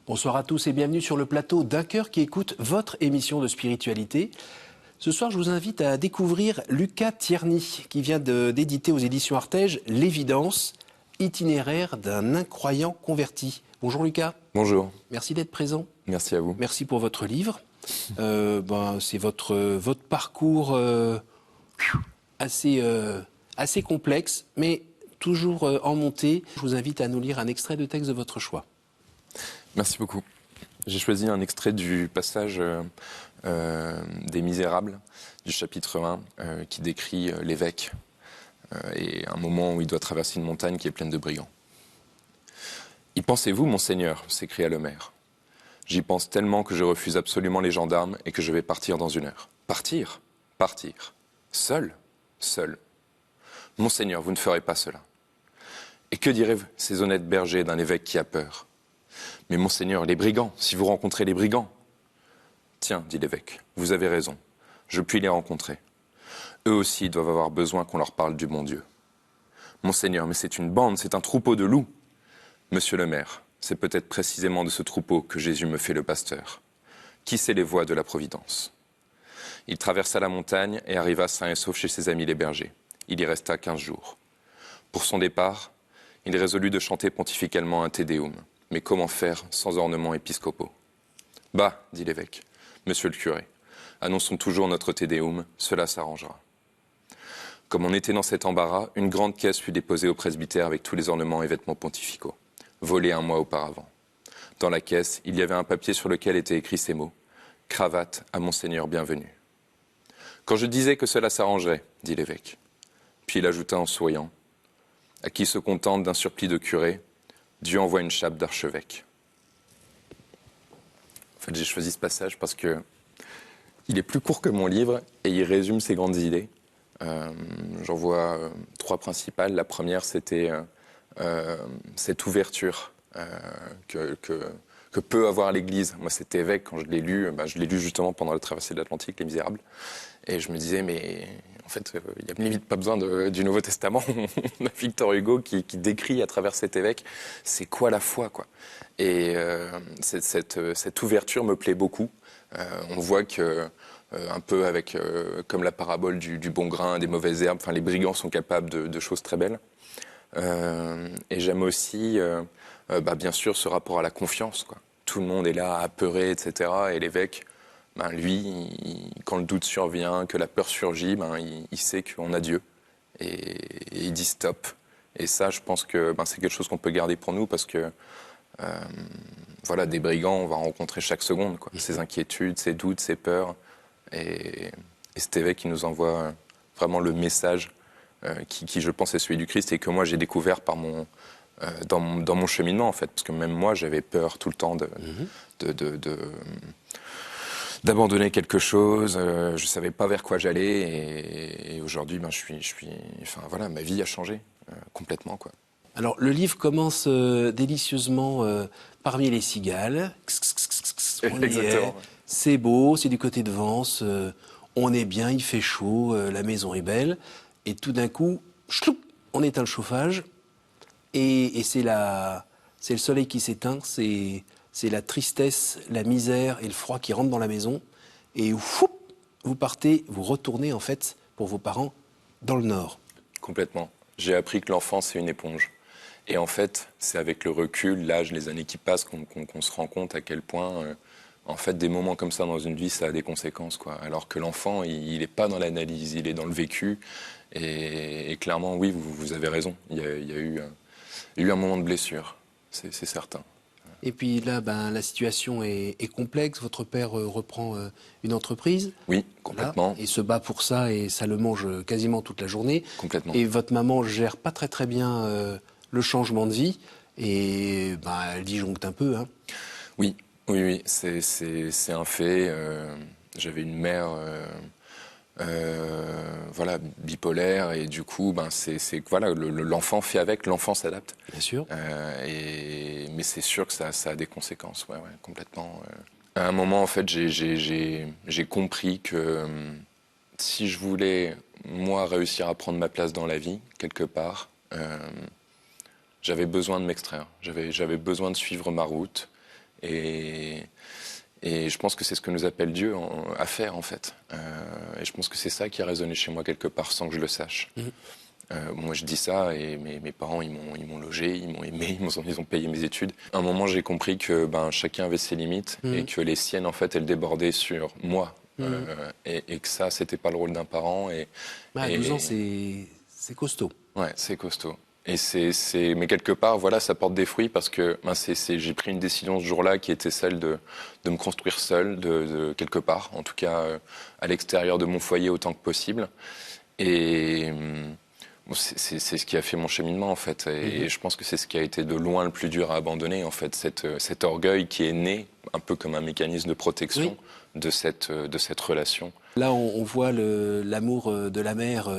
Bonsoir à tous et bienvenue sur le plateau d'Un Cœur qui écoute votre émission de spiritualité. Ce soir, je vous invite à découvrir Lucas Tierney qui vient d'éditer aux éditions Artege L'Évidence, itinéraire d'un incroyant converti. Bonjour Lucas. Bonjour. Merci d'être présent. Merci à vous. Merci pour votre livre. C'est votre parcours assez complexe, mais toujours en montée. Je vous invite à nous lire un extrait de texte de votre choix. Merci beaucoup. J'ai choisi un extrait du passage des Misérables, du chapitre 1, qui décrit l'évêque et un moment où il doit traverser une montagne qui est pleine de brigands. « Y pensez-vous, monseigneur » s'écria le maire. « J'y pense tellement que je refuse absolument les gendarmes et que je vais partir dans 1 heure. »« Partir ? Partir. Seul ? Seul. Monseigneur, vous ne ferez pas cela. Et que diraient ces honnêtes bergers d'un évêque qui a peur ? Mais monseigneur, les brigands, si vous rencontrez les brigands. Tiens, dit l'évêque, vous avez raison, je puis les rencontrer. Eux aussi doivent avoir besoin qu'on leur parle du bon Dieu. Monseigneur, mais c'est une bande, c'est un troupeau de loups. Monsieur le maire, c'est peut-être précisément de ce troupeau que Jésus me fait le pasteur. Qui sait les voies de la providence ? Il traversa la montagne et arriva sain et sauf chez ses amis les bergers. Il y resta 15 jours. Pour son départ, il résolut de chanter pontificalement un Te Deum. Mais comment faire sans ornements épiscopaux ? Bah, dit l'évêque, monsieur le curé, annonçons toujours notre Te Deum, cela s'arrangera. Comme on était dans cet embarras, une grande caisse fut déposée au presbytère avec tous les ornements et vêtements pontificaux, volés 1 mois auparavant. Dans la caisse, il y avait un papier sur lequel étaient écrits ces mots, « Cravate à Monseigneur bienvenu ». Quand je disais que cela s'arrangerait, dit l'évêque. Puis il ajouta en souriant, « À qui se contente d'un surplis de curé, Dieu envoie une chape d'archevêque. » En fait, j'ai choisi ce passage parce que il est plus court que mon livre et il résume ces grandes idées. J'en vois 3 principales. La première, c'était cette ouverture que peut avoir l'Église. Moi, cet évêque, quand je l'ai lu justement pendant la traversée de l'Atlantique, Les Misérables. Et je me disais, mais en fait, il n'y a limite pas besoin du Nouveau Testament. On a Victor Hugo qui décrit à travers cet évêque, c'est quoi la foi, quoi. Et cette ouverture me plaît beaucoup. On voit que, un peu avec, comme la parabole du bon grain, des mauvaises herbes, les brigands sont capables de choses très belles. Et j'aime aussi, bien sûr, ce rapport à la confiance, quoi. Tout le monde est là, apeuré, etc. Et l'évêque, lui, quand le doute survient, que la peur surgit, il sait qu'on a Dieu. Et il dit stop. Et ça, je pense que c'est quelque chose qu'on peut garder pour nous parce que, des brigands, on va en rencontrer chaque seconde, quoi. Ces inquiétudes, ces doutes, ces peurs. Et cet évêque, il nous envoie vraiment le message qui, je pense, est celui du Christ et que moi, j'ai découvert dans mon cheminement, en fait. Parce que même moi, j'avais peur tout le temps d'abandonner quelque chose, je ne savais pas vers quoi j'allais et aujourd'hui, ma vie a changé complètement, quoi. Alors, le livre commence délicieusement parmi les cigales. On y est, c'est beau, c'est du côté de Vence, on est bien, il fait chaud, la maison est belle. Et tout d'un coup, on éteint le chauffage et c'est le soleil qui s'éteint, c'est la tristesse, la misère et le froid qui rentrent dans la maison. Et vous partez, vous retournez en fait pour vos parents dans le Nord. Complètement. J'ai appris que l'enfant, c'est une éponge. Et en fait, c'est avec le recul, l'âge, les années qui passent qu'on se rend compte à quel point, des moments comme ça dans une vie, ça a des conséquences, quoi. Alors que l'enfant, il n'est pas dans l'analyse, il est dans le vécu. Et clairement, oui, vous avez raison. Il y a eu un moment de blessure, c'est certain. Et puis là, la situation est complexe. Votre père reprend une entreprise. Oui, complètement. Là, et se bat pour ça et ça le mange quasiment toute la journée. Complètement. Et votre maman gère pas très bien le changement de vie et elle disjoncte un peu. Hein. Oui, c'est un fait. J'avais une mère bipolaire et du coup l'enfant fait avec, l'enfant s'adapte. Bien sûr. Mais c'est sûr que ça a des conséquences, ouais, complètement. À un moment, en fait, j'ai compris que si je voulais moi réussir à prendre ma place dans la vie quelque part, j'avais besoin de m'extraire. J'avais besoin de suivre ma route Et je pense que c'est ce que nous appelle Dieu à faire, en fait. Et je pense que c'est ça qui a résonné chez moi quelque part, sans que je le sache. Moi, je dis ça, et mes parents, ils m'ont logé, ils m'ont aimé, ils ont payé mes études. À un moment, j'ai compris que chacun avait ses limites, et que les siennes, en fait, elles débordaient sur moi. Et que ça, c'était pas le rôle d'un parent. À 12 ans, c'est costaud. Ouais, c'est costaud. Mais quelque part, voilà, ça porte des fruits parce que j'ai pris une décision ce jour-là qui était celle de me construire seul, de quelque part, en tout cas à l'extérieur de mon foyer autant que possible. Et c'est ce qui a fait mon cheminement, en fait. Et je pense que c'est ce qui a été de loin le plus dur à abandonner, en fait, cet orgueil qui est né un peu comme un mécanisme de protection de cette relation. Là, on voit l'amour de la mère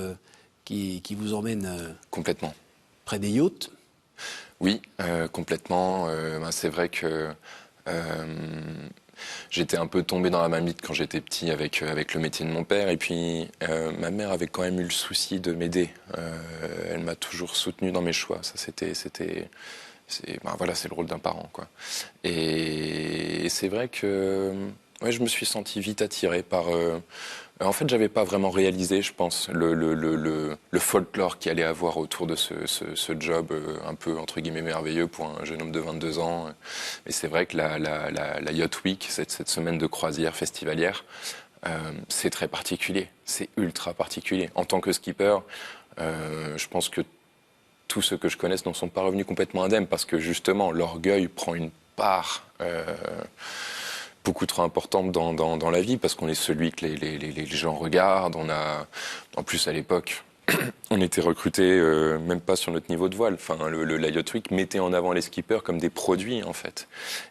qui vous emmène Complètement. Près des yachts. Oui, complètement. C'est vrai que j'étais un peu tombé dans la marmite quand j'étais petit avec le métier de mon père. Et puis, ma mère avait quand même eu le souci de m'aider. Elle m'a toujours soutenu dans mes choix. Ça, voilà, c'est le rôle d'un parent, quoi. Et c'est vrai que je me suis senti vite attiré par... en fait, j'avais pas vraiment réalisé, je pense, le folklore qu'il allait avoir autour de ce job un peu, entre guillemets, merveilleux pour un jeune homme de 22 ans. Et c'est vrai que la Yacht Week, cette semaine de croisière festivalière, c'est très particulier. C'est ultra particulier. En tant que skipper, je pense que tous ceux que je connaisse n'en sont pas revenus complètement indemnes parce que, justement, l'orgueil prend une part... beaucoup trop importante dans la vie parce qu'on est celui que les gens regardent. En plus, à l'époque, on était recrutés même pas sur notre niveau de voile. Enfin, la Yacht Week mettait en avant les skippers comme des produits, en fait.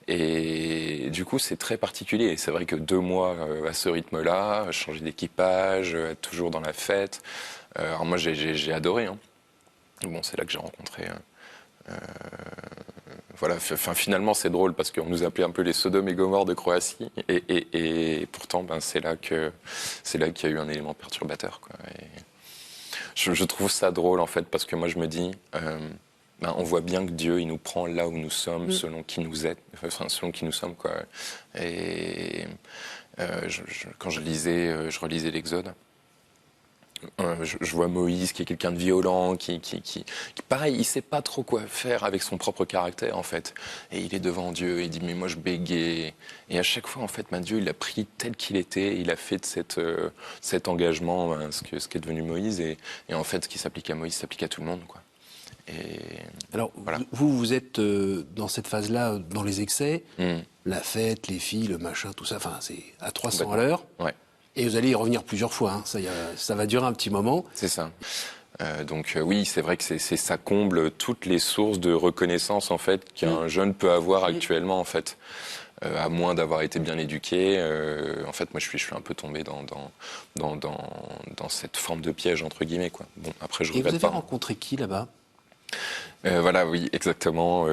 Et du coup, c'est très particulier. Et c'est vrai que 2 mois à ce rythme-là, changer d'équipage, être toujours dans la fête. Alors moi, j'ai adoré. Hein. Bon, c'est là que j'ai rencontré... voilà, finalement c'est drôle parce qu'on nous appelait un peu les Sodome et Gomorre de Croatie et pourtant c'est là qu'il y a eu un élément perturbateur, quoi. Et je trouve ça drôle, en fait, parce que moi je me dis on voit bien que Dieu il nous prend là où nous sommes selon qui nous êtes, enfin selon qui nous sommes, quoi. Et quand je relisais l'Exode. Je vois Moïse qui est quelqu'un de violent, qui pareil, il sait pas trop quoi faire avec son propre caractère, en fait. Et il est devant Dieu, et il dit mais moi je bégaye. Et à chaque fois, en fait, Dieu il l'a pris tel qu'il était, il a fait de cet engagement ce qui est devenu Moïse, et en fait ce qui s'applique à Moïse s'applique à tout le monde, quoi. Et alors voilà. vous êtes dans cette phase-là, dans les excès, la fête, les filles, le machin, tout ça, enfin c'est à 300 à l'heure. Ouais. Et vous allez y revenir plusieurs fois, hein. Ça va durer un petit moment. C'est ça. Donc oui, c'est vrai que ça comble toutes les sources de reconnaissance, en fait, qu'un jeune peut avoir actuellement, en fait. À moins d'avoir été bien éduqué. En fait, moi, je suis un peu tombé dans cette forme de piège, entre guillemets, quoi. Bon, après, je regrette pas. Et vous avez rencontré qui là-bas ? Voilà, oui, exactement.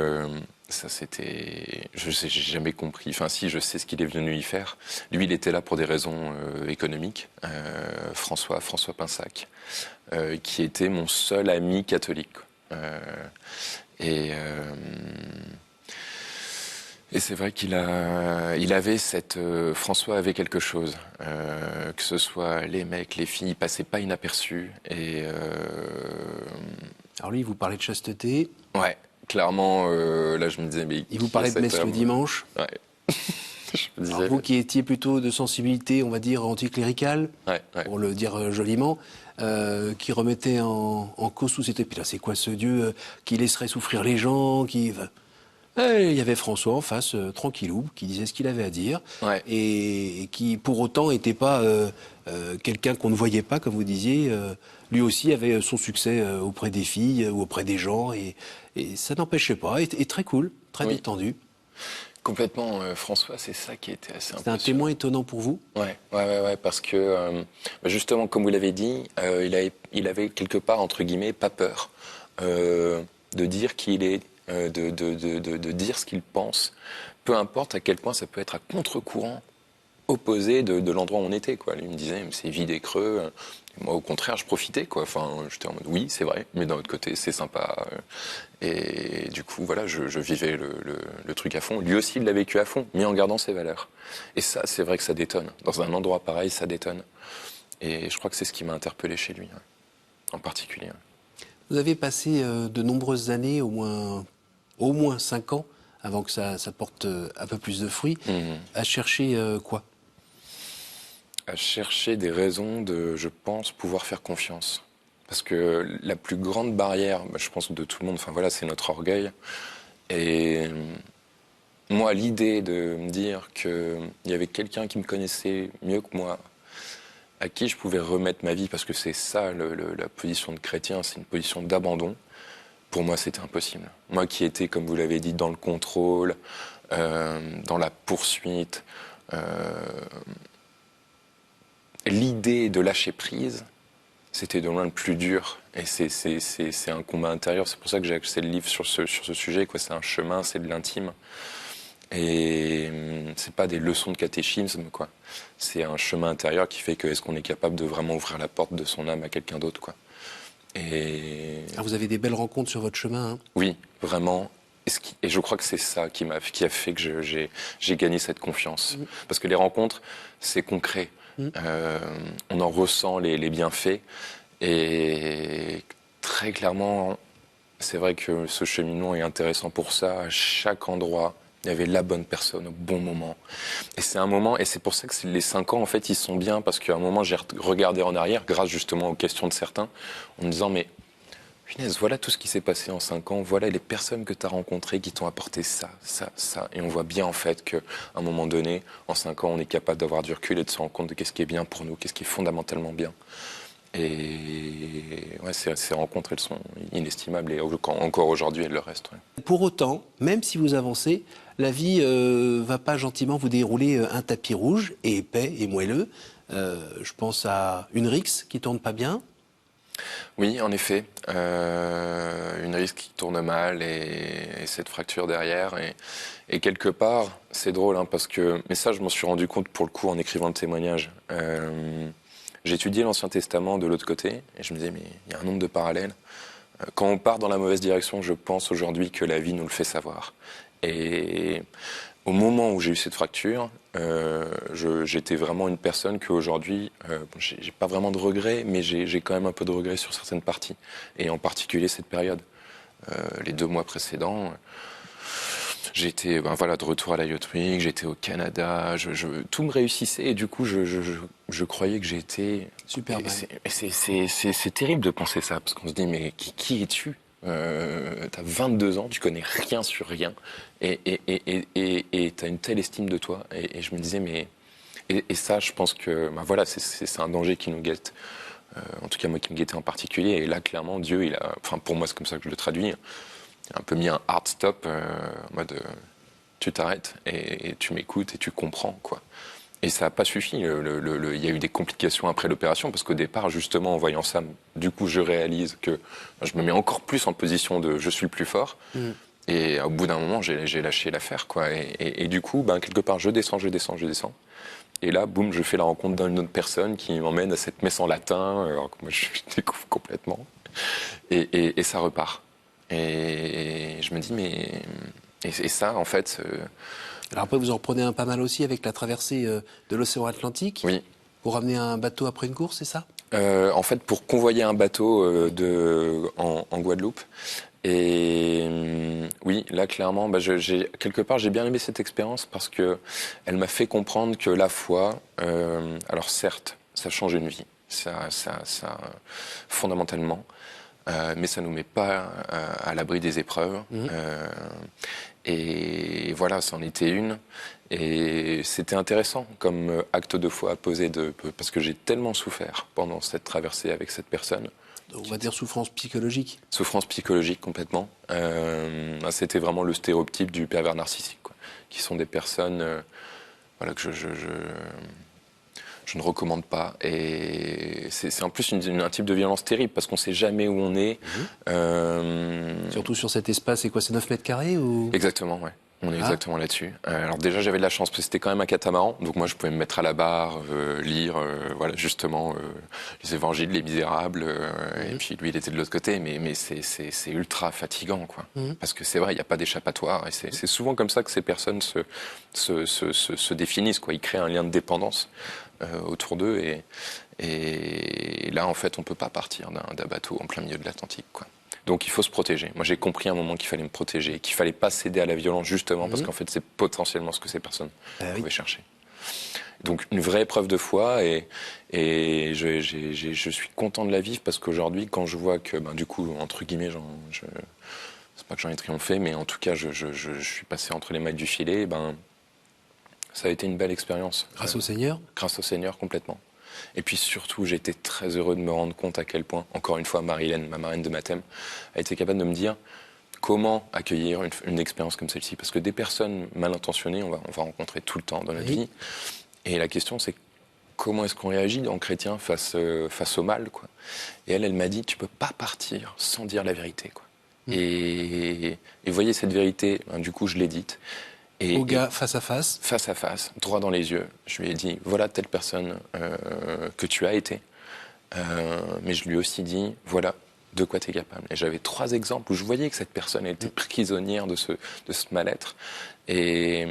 Ça, c'était... j'ai jamais compris. Enfin, si, je sais ce qu'il est venu y faire. Lui, il était là pour des raisons économiques. François Pinsac, qui était mon seul ami catholique. Et c'est vrai François avait quelque chose, que ce soit les mecs, les filles, il passait pas inaperçu. Alors lui, il vous parlait de chasteté. Ouais, clairement, là je me disais... mais il vous parlait de messe le dimanche. Ouais. Je me disais... Alors vous qui étiez plutôt de sensibilité, on va dire, anticléricale, pour le dire joliment, qui remettait en cause tout cet... Puis là, c'est quoi ce Dieu qui laisserait souffrir les gens, qui... il y avait François en face, tranquillou, qui disait ce qu'il avait à dire, et qui pour autant n'était pas quelqu'un qu'on ne voyait pas, comme vous disiez. Lui aussi avait son succès auprès des filles ou auprès des gens, et ça n'empêchait pas. Et très cool, très détendu. Complètement, François, c'est ça qui était assez impressionnant. C'était un témoin étonnant pour vous ? Ouais, parce que justement, comme vous l'avez dit, il avait quelque part, entre guillemets, pas peur de dire qui il est. De dire ce qu'il pense, peu importe à quel point ça peut être à contre-courant, opposé de l'endroit où on était, quoi. Lui me disait, c'est vide et creux, Moi, au contraire, je profitais, quoi. Enfin, j'étais en mode, oui, c'est vrai, mais d'un autre côté, c'est sympa. Et du coup, voilà, je vivais le truc à fond. Lui aussi, il l'a vécu à fond, mais en gardant ses valeurs. Et ça, c'est vrai que ça détonne. Dans un endroit pareil, ça détonne. Et je crois que c'est ce qui m'a interpellé chez lui, en particulier. Vous avez passé de nombreuses années, au moins 5 ans, avant que ça porte un peu plus de fruits, à chercher quoi? À chercher des raisons de, je pense, pouvoir faire confiance. Parce que la plus grande barrière, je pense, de tout le monde, enfin voilà, c'est notre orgueil. Et moi, l'idée de me dire qu'il y avait quelqu'un qui me connaissait mieux que moi, à qui je pouvais remettre ma vie, parce que c'est ça, la position de chrétien, c'est une position d'abandon. Pour moi, c'était impossible. Moi qui étais, comme vous l'avez dit, dans le contrôle, dans la poursuite, l'idée de lâcher prise, c'était de loin le plus dur. Et c'est un combat intérieur. C'est pour ça que j'ai axé le livre sur ce sujet, quoi. C'est un chemin, c'est de l'intime. Et c'est pas des leçons de catéchisme, quoi. C'est un chemin intérieur qui fait que est-ce qu'on est capable de vraiment ouvrir la porte de son âme à quelqu'un d'autre, quoi. Et Alors vous avez des belles rencontres sur votre chemin, hein? oui, vraiment. Et je crois que c'est ça qui a fait que j'ai gagné cette confiance. Parce que les rencontres, c'est concret. On en ressent les bienfaits. Et très clairement, c'est vrai que ce cheminement est intéressant pour ça. À chaque endroit, il y avait la bonne personne au bon moment. Et c'est un moment, et c'est pour ça que les 5 ans, en fait, ils sont bien, parce qu'à un moment, j'ai regardé en arrière, grâce justement aux questions de certains, en me disant, mais punaise, voilà tout ce qui s'est passé en 5 ans, voilà les personnes que tu as rencontrées qui t'ont apporté ça, ça, ça. Et on voit bien en fait qu'à un moment donné, en 5 ans, on est capable d'avoir du recul et de se rendre compte de qu'est-ce qui est bien pour nous, qu'est-ce qui est fondamentalement bien. Et ouais, ces rencontres, elles sont inestimables et encore aujourd'hui, elles le restent. Ouais. Pour autant, même si vous avancez, la vie va pas gentiment vous dérouler un tapis rouge et épais et moelleux. Je pense à une rixe qui tourne pas bien. Oui, en effet, une risque qui tourne mal et cette fracture derrière. Et quelque part, c'est drôle, hein, parce que, mais ça, je m'en suis rendu compte pour le coup en écrivant le témoignage. J'ai étudié l'Ancien Testament de l'autre côté et je me disais, mais il y a un nombre de parallèles. Quand on part dans la mauvaise direction, je pense aujourd'hui que la vie nous le fait savoir. Et au moment où j'ai eu cette fracture, j'étais vraiment une personne qu'aujourd'hui, j'ai pas vraiment de regrets, mais j'ai quand même un peu de regrets sur certaines parties. Et en particulier cette période. Les 2 mois précédents, j'étais de retour à la Yacht Week, j'étais au Canada, tout me réussissait et du coup je croyais que j'étais... Super mal. C'est terrible de penser ça, parce qu'on se dit mais qui es-tu? T'as 22 ans, tu connais rien sur rien et t'as une telle estime de toi et je me disais mais... Et ça je pense que c'est un danger qui nous guette. En tout cas moi qui me guettait en particulier et là clairement Dieu pour moi c'est comme ça que je le traduis, un peu mis un hard stop en mode tu t'arrêtes et tu m'écoutes et tu comprends quoi. Et ça n'a pas suffi. Il y a eu des complications après l'opération parce qu'au départ justement en voyant ça, du coup je réalise que je me mets encore plus en position de je suis le plus fort. Et au bout d'un moment j'ai lâché l'affaire quoi. Et du coup quelque part je descends. Et là, boum, je fais la rencontre d'une autre personne qui m'emmène à cette messe en latin, alors que moi je découvre complètement. Et ça repart. Et je me dis, mais. Et ça, en fait. Alors après, vous en reprenez un pas mal aussi avec la traversée de l'océan Atlantique. Oui. Pour ramener un bateau après une course, c'est ça? En fait, pour convoyer un bateau en Guadeloupe. Et oui, là, clairement, quelque part, j'ai bien aimé cette expérience parce que elle m'a fait comprendre que la foi, alors certes, ça change une vie, ça fondamentalement. Mais ça nous met pas à l'abri des épreuves. Et voilà, c'en était une. Et c'était intéressant comme acte de foi à poser, parce que j'ai tellement souffert pendant cette traversée avec cette personne. On va dire souffrance psychologique. Souffrance psychologique complètement. C'était vraiment le stéréotype du pervers narcissique, quoi, qui sont des personnes que je ne recommande pas. Et c'est en plus un type de violence terrible parce qu'on ne sait jamais où on est. Surtout sur cet espace, c'est quoi, c'est 9 mètres carrés ou... Exactement, ouais. On est exactement là-dessus. Alors déjà, j'avais de la chance parce que c'était quand même un catamaran, donc moi je pouvais me mettre à la barre, lire, voilà, justement les Évangiles, les Misérables, et puis lui il était de l'autre côté, mais c'est ultra fatigant, quoi. Parce que c'est vrai, il n'y a pas d'échappatoire, et c'est souvent comme ça que ces personnes se définissent, quoi. Ils créent un lien de dépendance autour d'eux, et là en fait on peut pas partir d'un bateau en plein milieu de l'Atlantique, quoi. Donc il faut se protéger. Moi j'ai compris à un moment qu'il fallait me protéger, qu'il fallait pas céder à la violence justement parce qu'en fait c'est potentiellement ce que ces personnes pouvaient chercher. Donc une vraie épreuve de foi et je suis content de la vivre parce qu'aujourd'hui quand je vois que du coup entre guillemets c'est pas que j'en ai triomphé mais en tout cas je suis passé entre les mailles du filet, ça a été une belle expérience. Grâce au Seigneur ? Grâce au Seigneur complètement. Et puis surtout, j'ai été très heureux de me rendre compte à quel point, encore une fois, Marie-Hélène, ma marraine de baptême, a été capable de me dire comment accueillir une expérience comme celle-ci. Parce que des personnes mal intentionnées, on va rencontrer tout le temps dans notre vie. Et la question, c'est comment est-ce qu'on réagit en chrétien face au mal, quoi. Et elle m'a dit, tu peux pas partir sans dire la vérité, quoi. Et voyez cette vérité, du coup, je l'ai dite. Au gars, face à face ? Face à face, droit dans les yeux. Je lui ai dit, voilà telle personne que tu as été. Mais je lui ai aussi dit, voilà de quoi tu es capable. Et j'avais 3 exemples où je voyais que cette personne était prisonnière de ce mal-être. Et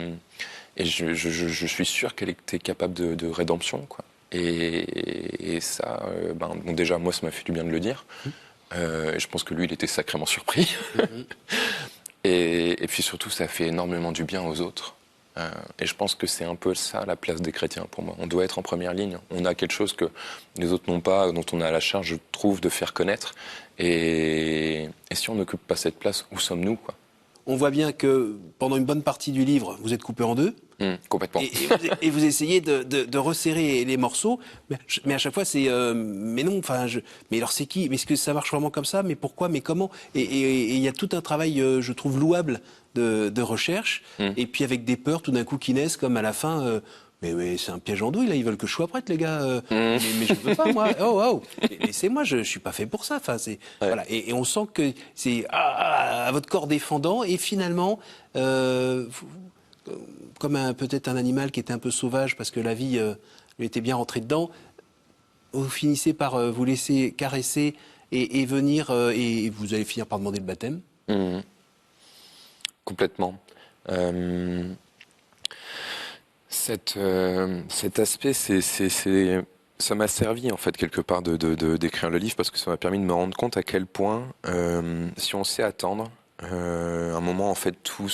je suis sûr qu'elle était capable de rédemption, quoi. Et ça, bon, déjà, moi, ça m'a fait du bien de le dire. Je pense que lui, il était sacrément surpris. Et puis surtout, ça fait énormément du bien aux autres. Et je pense que c'est un peu ça la place des chrétiens pour moi. On doit être en première ligne. On a quelque chose que les autres n'ont pas, dont on a la charge, je trouve, de faire connaître. Et si on n'occupe pas cette place, où sommes-nous, quoi ? On voit bien que pendant une bonne partie du livre, vous êtes coupé en deux. Complètement. Et vous essayez de resserrer les morceaux, mais à chaque fois c'est mais non, enfin mais alors c'est qui ? Mais est-ce que ça marche vraiment comme ça ? Mais pourquoi ? Mais comment ? Et il y a tout un travail, je trouve louable de recherche. Et puis avec des peurs tout d'un coup qui naissent, comme à la fin. Mais c'est un piège en douille, là, ils veulent que je sois prête, les gars. Mais je veux pas, moi. Oh. Laissez-moi, je suis pas fait pour ça. Enfin, voilà. Et on sent que c'est à votre corps défendant. Et finalement, comme peut-être un animal qui était un peu sauvage parce que la vie lui était bien rentrée dedans, vous finissez par vous laisser caresser et venir, et vous allez finir par demander le baptême. Complètement. Cet aspect, ça m'a servi en fait quelque part d'écrire le livre parce que ça m'a permis de me rendre compte à quel point, si on sait attendre, un moment en fait tout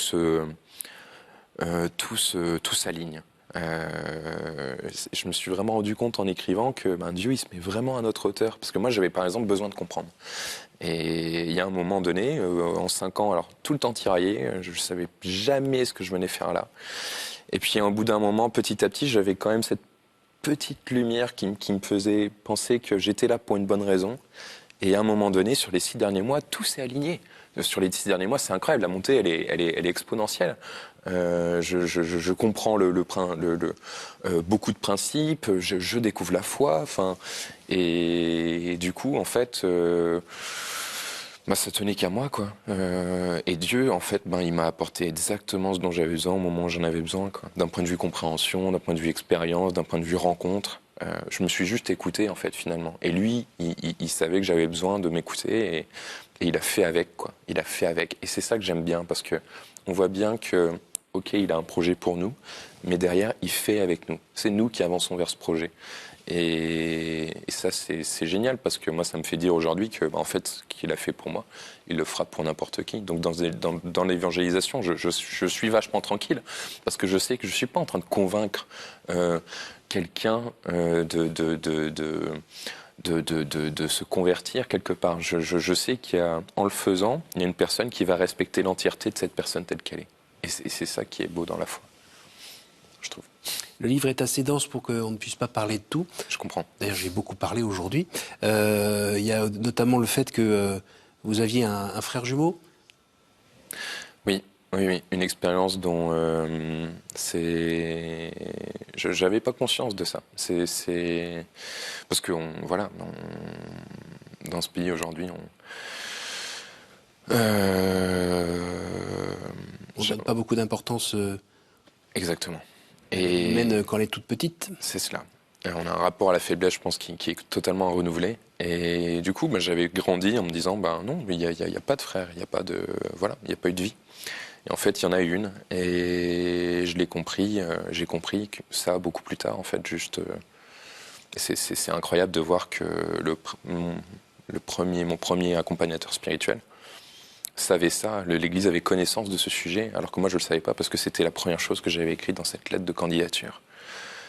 s'aligne. Je me suis vraiment rendu compte en écrivant que Dieu il se met vraiment à notre hauteur parce que moi j'avais par exemple besoin de comprendre. Et il y a un moment donné, en 5 ans, alors tout le temps tiraillé, je ne savais jamais ce que je venais faire là. Et puis au bout d'un moment, petit à petit, j'avais quand même cette petite lumière qui me faisait penser que j'étais là pour une bonne raison. Et à un moment donné, sur les 6 derniers mois, tout s'est aligné. Sur les 6 derniers mois, c'est incroyable, la montée, elle est exponentielle. Je comprends beaucoup de principes, je découvre la foi, et du coup, en fait... ça tenait qu'à moi, quoi. Et Dieu, en fait, il m'a apporté exactement ce dont j'avais besoin au moment où j'en avais besoin, quoi. D'un point de vue compréhension, d'un point de vue expérience, d'un point de vue rencontre. Je me suis juste écouté, en fait, finalement. Et lui, il savait que j'avais besoin de m'écouter et il a fait avec, quoi. Il a fait avec. Et c'est ça que j'aime bien parce que on voit bien que, ok, il a un projet pour nous, mais derrière, il fait avec nous. C'est nous qui avançons vers ce projet. Et ça, c'est génial parce que moi, ça me fait dire aujourd'hui que, en fait, ce qu'il a fait pour moi, il le fera pour n'importe qui. Donc, dans l'évangélisation, je suis vachement tranquille parce que je sais que je ne suis pas en train de convaincre quelqu'un de se convertir quelque part. Je sais qu'en le faisant, il y a une personne qui va respecter l'entièreté de cette personne telle qu'elle est. Et c'est ça qui est beau dans la foi, je trouve. Le livre est assez dense pour qu'on ne puisse pas parler de tout. Je comprends. D'ailleurs, j'ai beaucoup parlé aujourd'hui. Il y a notamment le fait que vous aviez un frère jumeau. Oui. Une expérience dont j'avais pas conscience de ça. C'est parce que dans ce pays aujourd'hui, On ne donne pas beaucoup d'importance, Exactement. Et même quand elle est toute petite. c'est cela. Et on a un rapport à la faiblesse, je pense, qui est totalement renouvelé. Et du coup, j'avais grandi en me disant, non, il y a pas de frère, il n'y a pas de, voilà, il n'y a pas eu de vie. Et en fait, il y en a une. Et je l'ai compris, j'ai compris que ça beaucoup plus tard, en fait, juste. C'est incroyable de voir que mon premier accompagnateur spirituel savait ça, l'Église avait connaissance de ce sujet, alors que moi je ne le savais pas parce que c'était la première chose que j'avais écrite dans cette lettre de candidature.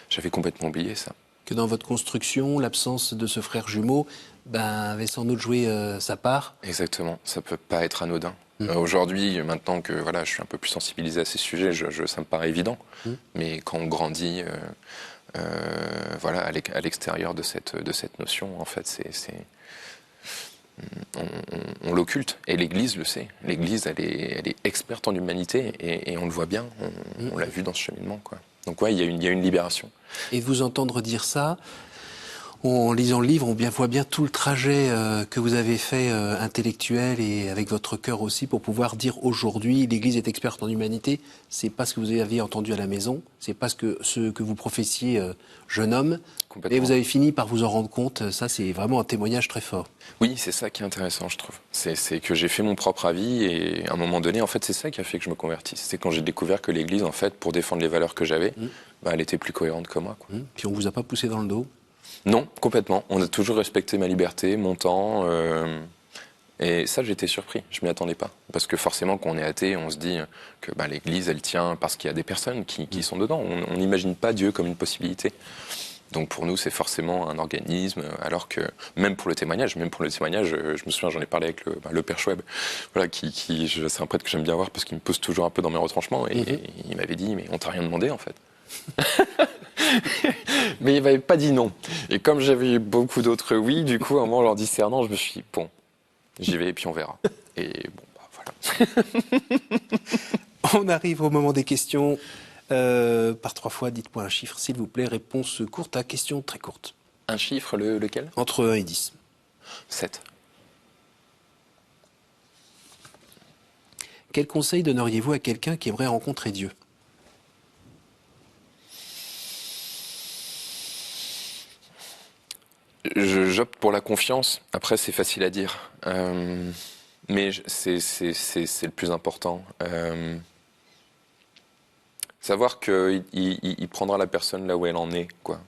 J'avais complètement oublié ça. Que dans votre construction, l'absence de ce frère jumeau avait sans doute joué sa part. Exactement, ça peut pas être anodin. Aujourd'hui, maintenant que voilà, je suis un peu plus sensibilisé à ces sujets, ça me paraît évident. Mais quand on grandit, voilà, à l'extérieur de cette notion, en fait, on l'occulte. Et l'Église le sait. L'Église, elle est experte en humanité et on le voit bien. On l'a vu dans ce cheminement, quoi. Donc ouais, il y a une libération. Et vous entendre dire ça, en lisant le livre, on voit bien tout le trajet que vous avez fait intellectuel et avec votre cœur aussi pour pouvoir dire aujourd'hui l'Église est experte en humanité. C'est pas ce que vous aviez entendu à la maison, c'est pas ce que vous professiez jeune homme. Et vous avez fini par vous en rendre compte. Ça, c'est vraiment un témoignage très fort. Oui, c'est ça qui est intéressant, je trouve. C'est que j'ai fait mon propre avis et à un moment donné, en fait, c'est ça qui a fait que je me convertisse. C'est quand j'ai découvert que l'Église, en fait, pour défendre les valeurs que j'avais, elle était plus cohérente que moi, quoi. Puis on vous a pas poussé dans le dos? Non, complètement. On a toujours respecté ma liberté, mon temps. Et ça, j'étais surpris. Je m'y attendais pas. Parce que forcément, quand on est athée, on se dit que l'Église, elle tient parce qu'il y a des personnes qui sont dedans. On n'imagine pas Dieu comme une possibilité. Donc pour nous, c'est forcément un organisme, alors que même pour le témoignage, je me souviens, j'en ai parlé avec le père Schweb, voilà, c'est un prêtre que j'aime bien voir parce qu'il me pose toujours un peu dans mes retranchements, et il m'avait dit, mais on t'a rien demandé en fait. Mais il m'avait pas dit non. Et comme j'avais eu beaucoup d'autres oui, du coup, à un moment, en leur discernant, je me suis dit, bon, j'y vais et puis on verra. Et bon, voilà. On arrive au moment des questions. Par 3 fois, dites-moi un chiffre, s'il vous plaît. Réponse courte à question très courte. Un chiffre, lequel? Entre 1 et 10. 7. Quel conseil donneriez-vous à quelqu'un qui aimerait rencontrer Dieu? J'opte pour la confiance. Après, c'est facile à dire. Mais c'est le plus important. Savoir qu'il prendra la personne là où elle en est, quoi.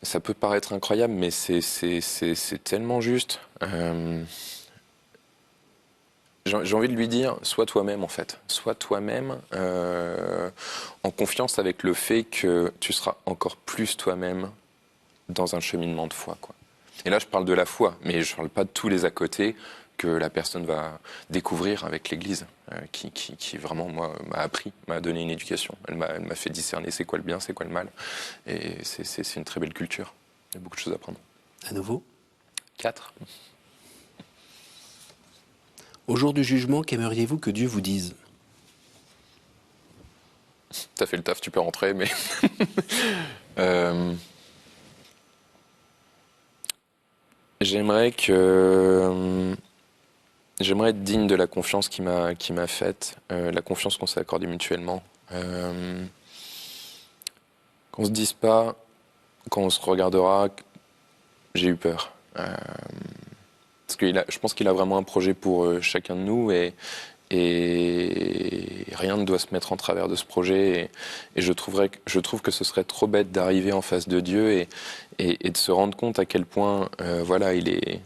Ça peut paraître incroyable, mais c'est tellement juste. J'ai envie de lui dire, sois toi-même en fait. Sois toi-même en confiance avec le fait que tu seras encore plus toi-même dans un cheminement de foi, quoi. Et là, je parle de la foi, mais je ne parle pas de tous les à côté que la personne va découvrir avec l'Église, qui vraiment, moi, m'a appris, m'a donné une éducation. Elle m'a fait discerner c'est quoi le bien, c'est quoi le mal. Et c'est une très belle culture. Il y a beaucoup de choses à apprendre. À nouveau? 4. Au jour du jugement, qu'aimeriez-vous que Dieu vous dise? T'as fait le taf, tu peux rentrer, mais... J'aimerais être digne de la confiance qu'il m'a faite, la confiance qu'on s'est accordée mutuellement. Qu'on se dise pas, quand on se regardera, j'ai eu peur. Parce que je pense qu'il a vraiment un projet pour chacun de nous et rien ne doit se mettre en travers de ce projet. Et je trouve que ce serait trop bête d'arriver en face de Dieu et de se rendre compte à quel point, voilà, il est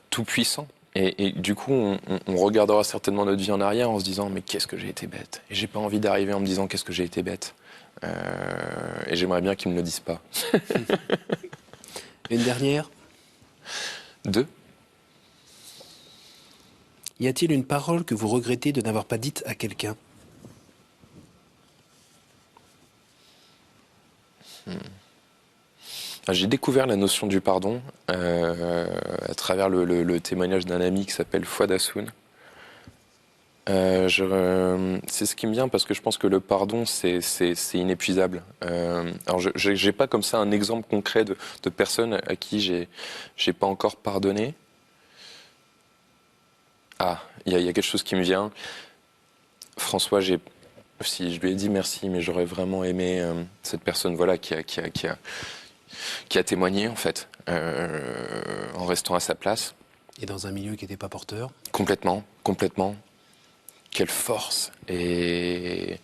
tout puissant. Et du coup, on regardera certainement notre vie en arrière en se disant mais qu'est-ce que j'ai été bête. Et j'ai pas envie d'arriver en me disant qu'est-ce que j'ai été bête. Et j'aimerais bien qu'ils me le disent pas. Une dernière? 2. Y a-t-il une parole que vous regrettez de n'avoir pas dite à quelqu'un? J'ai découvert la notion du pardon à travers le témoignage d'un ami qui s'appelle Fouad Hassoun. C'est ce qui me vient parce que je pense que le pardon, c'est inépuisable. Alors, je n'ai pas comme ça un exemple concret de personnes à qui j'ai pas encore pardonné. Ah, il y a quelque chose qui me vient. François, si je lui ai dit merci, mais j'aurais vraiment aimé cette personne, voilà, qui a témoigné en fait, en restant à sa place. Et dans un milieu qui n'était pas porteur. Complètement, complètement. Quelle force. Et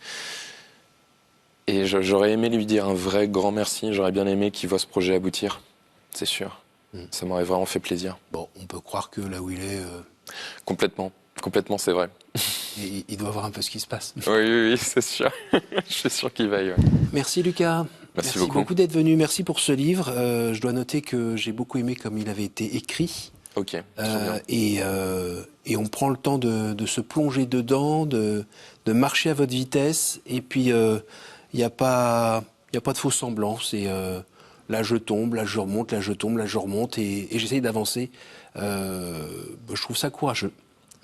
j'aurais aimé lui dire un vrai grand merci. J'aurais bien aimé qu'il voit ce projet aboutir, c'est sûr. Ça m'aurait vraiment fait plaisir. Bon, on peut croire que là où il est... Complètement, complètement, c'est vrai. Il doit voir un peu ce qui se passe. Oui, c'est sûr. Je suis sûr qu'il va y aller. Merci Lucas. Merci beaucoup d'être venu. Merci pour ce livre. Je dois noter que j'ai beaucoup aimé comme il avait été écrit. Ok, très bien. Et on prend le temps de se plonger dedans, de marcher à votre vitesse. Et puis, il n'y a pas de faux semblants. C'est là je tombe, là je remonte, là je tombe, là je remonte. Et j'essaye d'avancer. Je trouve ça courageux.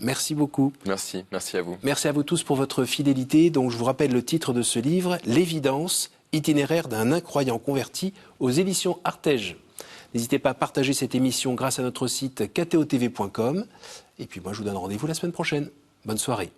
Merci beaucoup. Merci à vous. Merci à vous tous pour votre fidélité. Donc, je vous rappelle le titre de ce livre, L'évidence, itinéraire d'un incroyant converti aux éditions Artege. N'hésitez pas à partager cette émission grâce à notre site ktotv.com. Et puis moi, je vous donne rendez-vous la semaine prochaine. Bonne soirée.